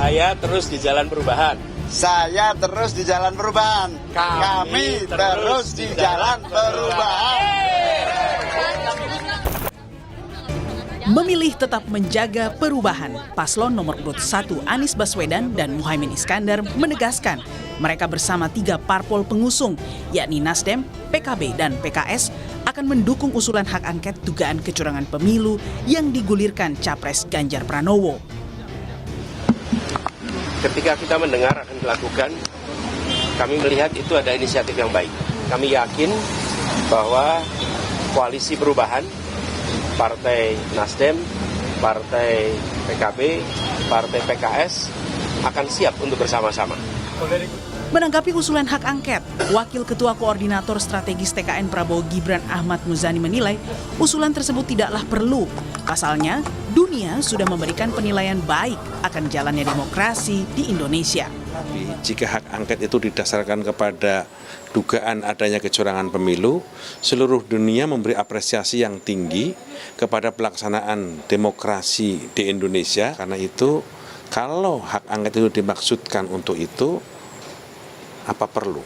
Saya terus di jalan perubahan. Saya terus di jalan perubahan. Kami terus di jalan perubahan. Memilih tetap menjaga perubahan, paslon nomor urut 1 Anies Baswedan dan Muhaimin Iskandar menegaskan mereka bersama 3 parpol pengusung, yakni Nasdem, PKB, dan PKS, akan mendukung usulan hak angket dugaan kecurangan pemilu yang digulirkan Capres Ganjar Pranowo. Ketika kita mendengar akan dilakukan, kami melihat itu ada inisiatif yang baik. Kami yakin bahwa koalisi perubahan, Partai Nasdem, Partai PKB, Partai PKS akan siap untuk bersama-sama. Menanggapi usulan hak angket, Wakil Ketua Koordinator Strategis TKN Prabowo Gibran Ahmad Muzani menilai usulan tersebut tidaklah perlu. Pasalnya, dunia sudah memberikan penilaian baik akan jalannya demokrasi di Indonesia. Jika hak angket itu didasarkan kepada dugaan adanya kecurangan pemilu, seluruh dunia memberi apresiasi yang tinggi kepada pelaksanaan demokrasi di Indonesia. Karena itu, kalau hak angket itu dimaksudkan untuk itu, apa perlu?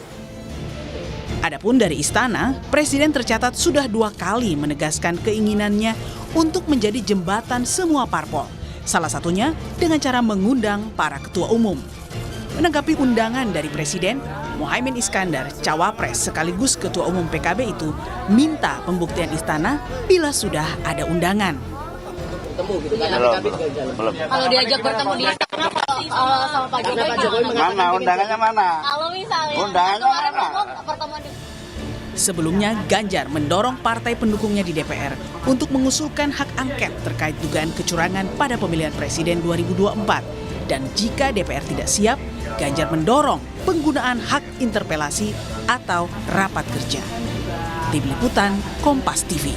Adapun dari istana, Presiden tercatat sudah 2 kali menegaskan keinginannya untuk menjadi jembatan semua parpol. Salah satunya dengan cara mengundang para ketua umum. Menanggapi undangan dari Presiden, Muhaimin Iskandar, cawapres sekaligus ketua umum PKB itu minta pembuktian istana bila sudah ada undangan. Belum. Kalau diajak bertemu di istana sama Pak Jokowi, Mana undangannya mana? kalau misalnya Undangannya mana? pertemuan di Sebelumnya, Ganjar mendorong partai pendukungnya di DPR untuk mengusulkan hak angket terkait dugaan kecurangan pada pemilihan presiden 2024. Dan jika DPR tidak siap, Ganjar mendorong penggunaan hak interpelasi atau rapat kerja. Tim Liputan, Kompas TV.